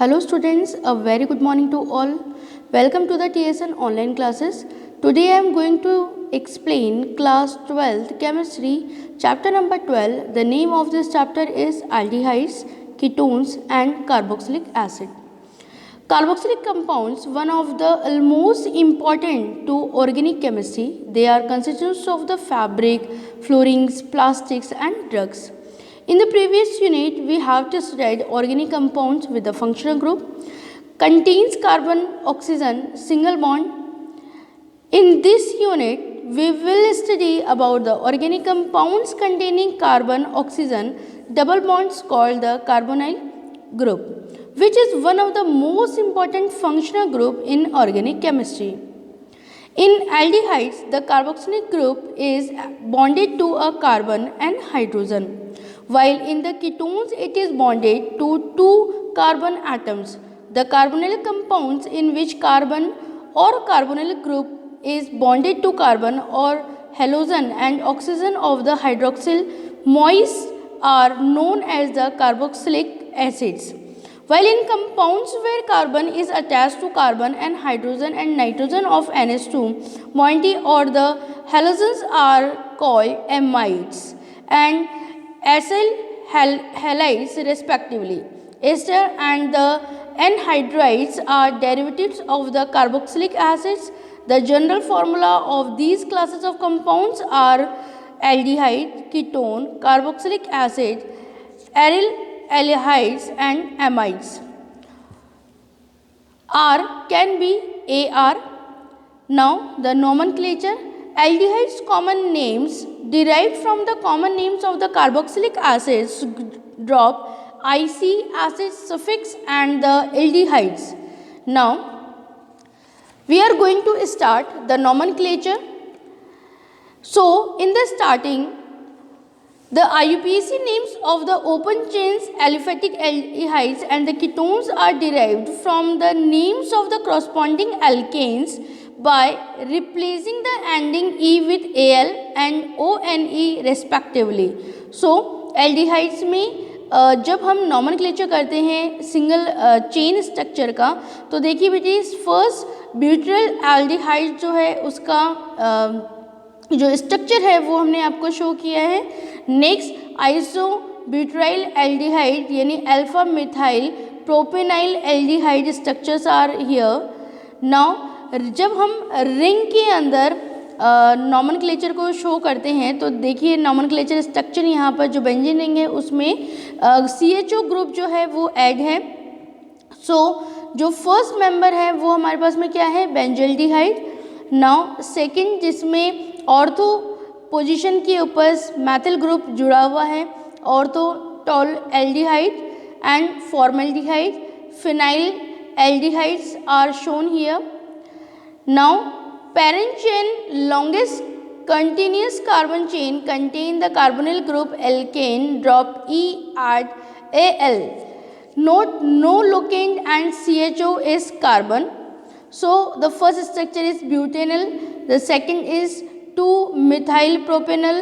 Hello students, a very good morning to all. Welcome to the TSN online classes. Today I am going to explain class 12th chemistry chapter number 12. The name of this chapter is aldehydes, ketones and carboxylic acid. Carboxylic compounds, one of the most important to organic chemistry. They are constituents of the fabric, floorings, plastics and drugs. In the previous unit, we have studied organic compounds with the functional group, contains carbon, oxygen, single bond. In this unit, we will study about the organic compounds containing carbon, oxygen, double bonds called the carbonyl group, which is one of the most important functional group in organic chemistry. In aldehydes, the carboxylic group is bonded to a carbon and hydrogen, while in the ketones it is bonded to two carbon atoms. The carbonyl compounds in which carbon or carbonyl group is bonded to carbon or halogen and oxygen of the hydroxyl moist are known as the carboxylic acids. While in compounds where carbon is attached to carbon and hydrogen and nitrogen of NH2 moiety or the halogens are called amides and acyl halides respectively. Ester and the anhydrides are derivatives of the carboxylic acids. The general formula of these classes of compounds are aldehyde, ketone, carboxylic acid, aryl aldehydes and amides. R can be AR. Now the nomenclature. Aldehydes common names derived from the common names of the carboxylic acids drop IC acid suffix and the aldehydes. Now we are going to start the nomenclature. So in the starting, the IUPAC names of the open chains aliphatic aldehydes and the ketones are derived from the names of the corresponding alkanes by replacing the ending E with AL and ONE respectively. So aldehydes में जब हम nomenclature करते हैं single chain structure का, तो देखिए बेटी first butyl aldehyde जो है उसका जो स्ट्रक्चर है वो हमने आपको शो किया है. नेक्स्ट आइसो ब्यूटाइल एल्डिहाइड यानी alpha methyl propenyl aldehyde structures are here. Now जब हम रिंग के अंदर नॉमेनक्लेचर को शो करते हैं तो देखिए नॉमेनक्लेचर स्ट्रक्चर यहाँ पर जो बेंजीन रिंग है उसमें CHO ग्रुप जो है वो ऐड है. सो जो फर्स्ट मेंबर है वो हमारे पास में क्या है, बेंजल्डिहाइड. नाउ सेकंड जिसमें ऑर्थो पोजीशन के ऊपर मैथिल ग्रुप जुड़ा हुआ है, ortho tolualdehyde and formaldehyde. Phenyl aldehydes are shown here. Now parent chain longest continuous carbon chain contain the carbonyl group alkane drop E at Al. Note no locand and CHO is carbon. So the first structure is butanol, the second is 2-methyl propanol,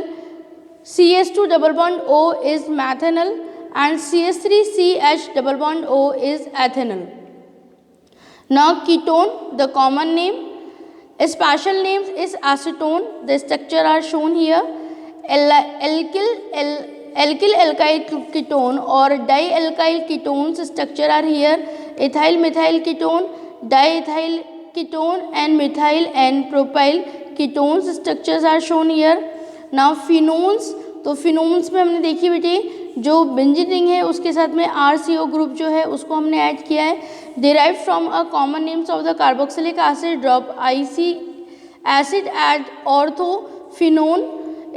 CH2 double bond O is methanol and CH3CH double bond O is ethanol. Now ketone, the common name. Special names is acetone. The structure are shown here. Alkyl alkyl ketone or dialkyl ketones structure are here. Ethyl methyl ketone, diethyl ketone and methyl and propyl ketones structures are shown here. Now phenones, तो phenones में हमने देखी बेटे जो benzene ring है उसके साथ में RCO ग्रुप जो है उसको हमने ऐड किया है. derived from a common names of the carboxylic acid drop IC acid at orthophenone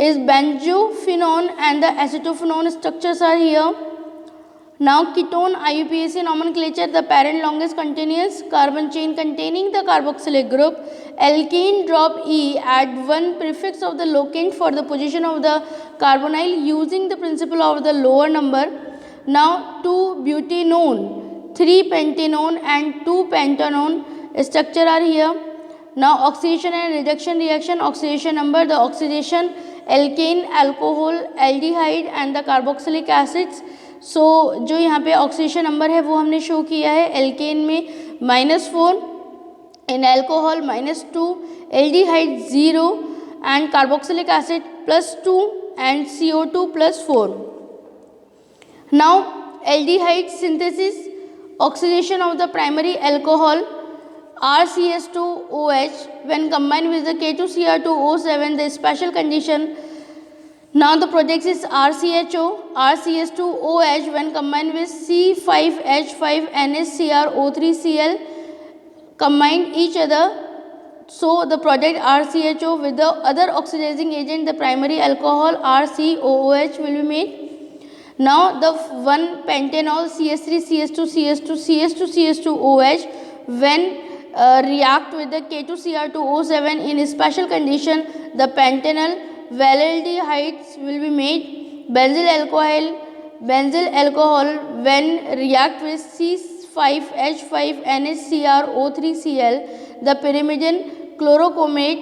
is benzophenone and the acetophenone structures are here. Now ketone IUPAC nomenclature. The parent longest continuous carbon chain containing the carboxylic group alkane drop E at one prefix of the locant for the position of the carbonyl using the principle of the lower number. Now 2-butanone, 3-pentanone and 2-pentanone structure are here. Now oxidation and reduction reaction. Oxidation number, the oxidation alkane, alcohol, aldehyde and the carboxylic acids. सो जो यहाँ पे oxidation number है वो हमने show किया है, alkane में -4, in alcohol -2, aldehyde 0 and carboxylic acid +2 and CO2 +4. Now aldehyde synthesis, oxidation of the primary alcohol RCH2OH when combined with the K2Cr2O7, the special condition. Now the product is RCH2OH when combined with C5H5NaCrO3Cl, combine each other. So the product RCHO with the other oxidizing agent, the primary alcohol RCOOH will be made. Now the 1 pentanol CH3CH2CH2CH2CH2OH when react with the K2Cr2O7 in a special condition, the pentanol valaldehydes will be made. Benzyl alcohol when react with C5H5NaCrO3Cl, the pyrimidine chlorochromate,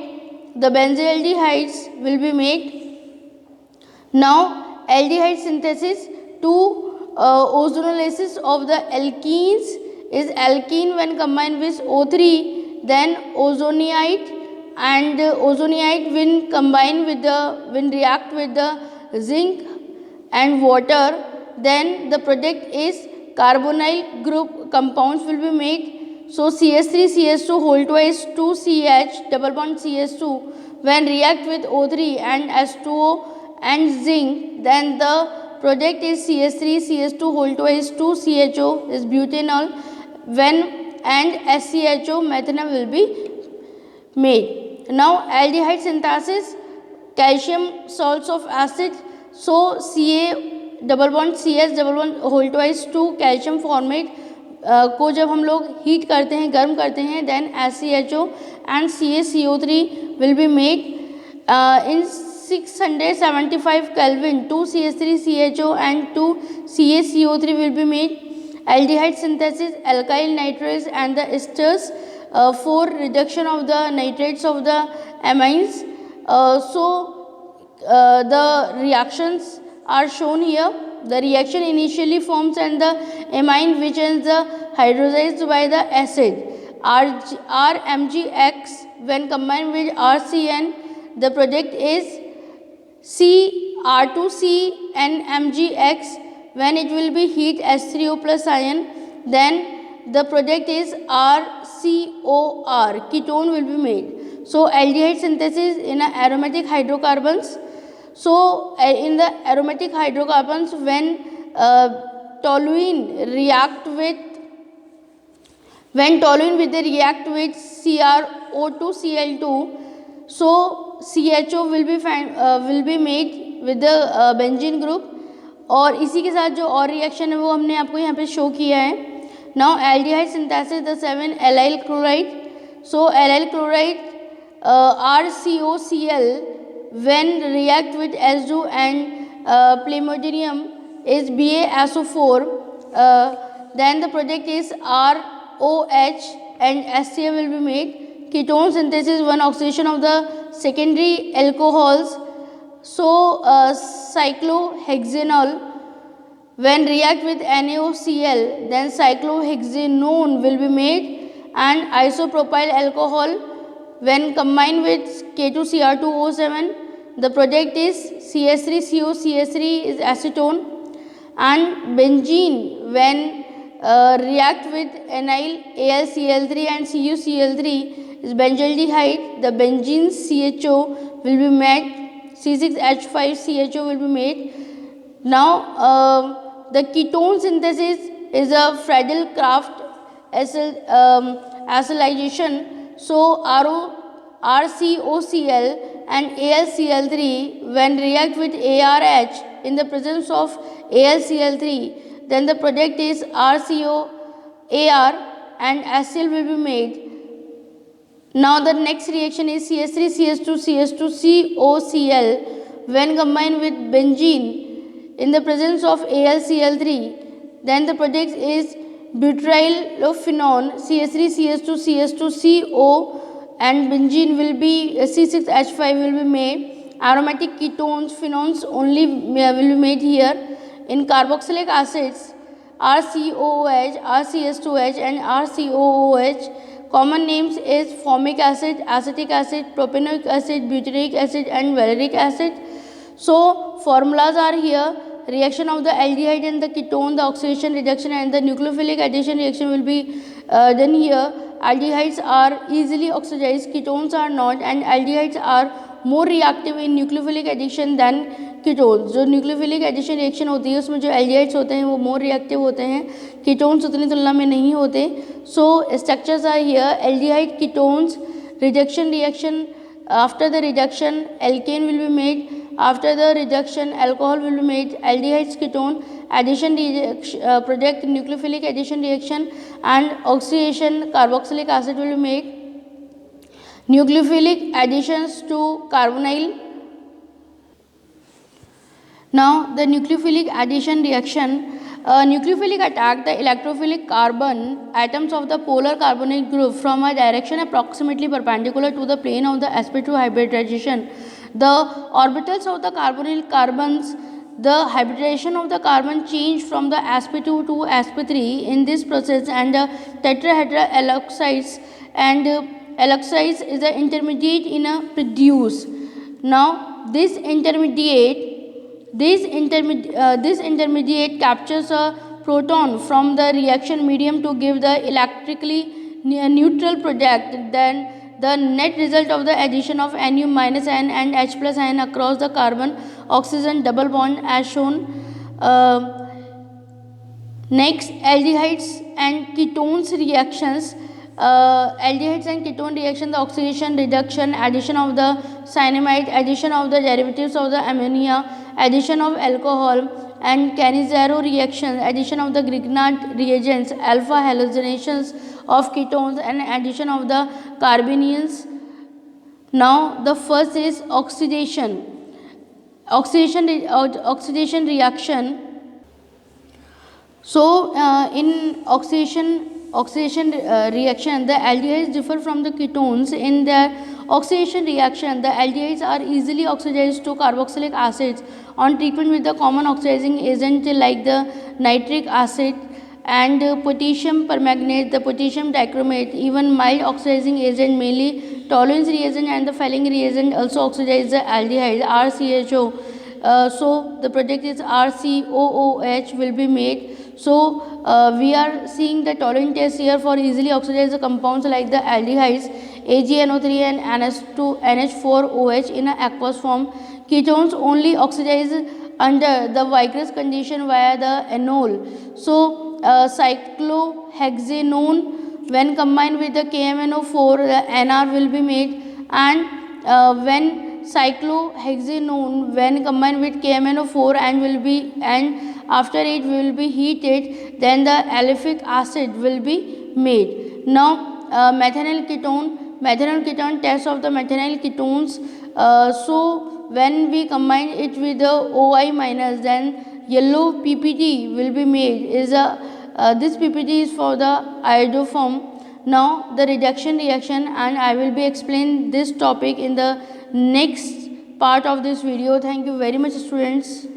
the benzaldehydes will be made. Now aldehyde synthesis, to ozonolysis of the alkenes is alkene when combined with O3, then ozonide, and ozonide when combined with when react with the zinc and water, then the product is carbonyl group compounds will be made. So CH3CH2 whole twice 2CH double bond CH2 when react with O3 and H2O and zinc, then the product is CH3CH2 whole twice 2CHO is butanol when and SCHO methanol will be made. Now aldehyde synthesis, calcium salts of acid, so Ca double bond CH double bond whole twice 2 calcium formate को जब हम लोग heat करते हैं, गर्म करते हैं, then SCHO and CaCO3 will be made in 675 Kelvin. 2 CH3CHO and 2 CaCO3 will be made. Aldehyde synthesis, alkyl nitrates and the esters for reduction of the nitrates of the amines. The reactions are shown here. The reaction initially forms and the amine which is hydrolyzed by the acid RMgX when combined with RCN, the product is CR2CNMgX when it will be heat H3O plus ion, then the product is RCOR, ketone will be made. So aldehyde synthesis in aromatic hydrocarbons. So in the aromatic hydrocarbons, when toluene with the react with CrO2Cl2, so CHO will be made with the benzene group. और इसी के साथ जो और reaction है वो हमने आपको यहाँ पे शो किया है. Now aldehyde synthesis, the 7 allyl chloride. So allyl chloride RCOCl when react with H2 and palladium is BaSO4, then the product is ROH and HCl will be made. Ketone synthesis, one oxidation of the secondary alcohols, so cyclohexanol when react with NaOCl, then cyclohexanone will be made. And isopropyl alcohol when combined with K2Cr2O7, the product is CH3CO, CH3 is acetone. And benzene when react with anyl AlCl3 and CuCl3 is benzaldehyde, the benzene CHO will be made, C6H5CHO will be made. Now the ketone synthesis is a Friedel-Crafts acylation. So RCOCl and AlCl3 when react with ARH in the presence of AlCl3, then the product is RCOAR and HCl will be made. Now the next reaction is CH3CH2CH2COCl when combined with benzene in the presence of AlCl3, then the product is butyrylphenone, CH3CH2CH2CO and benzene will be C6H5 will be made. Aromatic ketones, phenones only will be made here. In carboxylic acids, RCOOH, RCS2H and RCOOH, common names is formic acid, acetic acid, propanoic acid, butyric acid and valeric acid. So formulas are here. Reaction of the aldehyde and the ketone, the oxidation reduction and the nucleophilic addition reaction will be done here. Aldehydes are easily oxidized, ketones are not, and aldehydes are more reactive in nucleophilic addition than ketones. जो nucleophilic addition reaction होती है उसमें जो aldehydes होते हैं वो more reactive होते हैं, कीटोन्स उतनी तुलना में नहीं होते. So structures are here. Aldehyde ketones reduction reaction. After the reduction alkane will be made. After the reduction, alcohol will be made. Aldehydes ketone addition product nucleophilic addition reaction and oxidation carboxylic acid will be made. Nucleophilic additions to carbonyl. Now the nucleophilic addition reaction. Nucleophilic attack the electrophilic carbon atoms of the polar carbonyl group from a direction approximately perpendicular to the plane of the sp2 hybridization. The orbitals of the carbonyl carbons, the hybridization of the carbon change from the sp2 to sp3 in this process, and the tetrahedral alkoxides and alkoxides is the intermediate in a produce. Now this intermediate captures a proton from the reaction medium to give the electrically neutral product. Then the net result of the addition of Nu minus ion and H plus ion across the carbon oxygen double bond as shown. Next, aldehydes and ketones reactions. Aldehydes and ketone reaction, the oxidation, reduction, addition of the cyanamide, addition of the derivatives of the ammonia, addition of alcohol, and Cannizzaro reaction, addition of the Grignard reagents, alpha halogenations of ketones and addition of the carbanions. Now the first is oxidation reaction. So in oxidation reaction, the aldehydes differ from the ketones. In their oxidation reaction, the aldehydes are easily oxidized to carboxylic acids on treatment with the common oxidizing agent like the nitric acid and potassium permanganate, the potassium dichromate. Even mild oxidizing agent, mainly Tollens reagent and the Fehling reagent, also oxidize the aldehyde RCHO. So the product is RCOOH will be made. So we are seeing the Tollens test here for easily oxidize the compounds like the aldehydes AgNO3 and NH4OH in an aqueous form. Ketones only oxidize under the vigorous condition via the enol. So cyclohexanone when combined with the KMNO4, the NR will be made, and when cyclohexanone when combined with KMNO4 and after it will be heated, then the aliphic acid will be made. Now methanol ketone test of the methanol ketones. So when we combine it with the OI minus, then yellow PPT will be made. This PPT is for the iodoform. Now the reduction reaction, and I will be explaining this topic in the next part of this video. Thank you very much, students.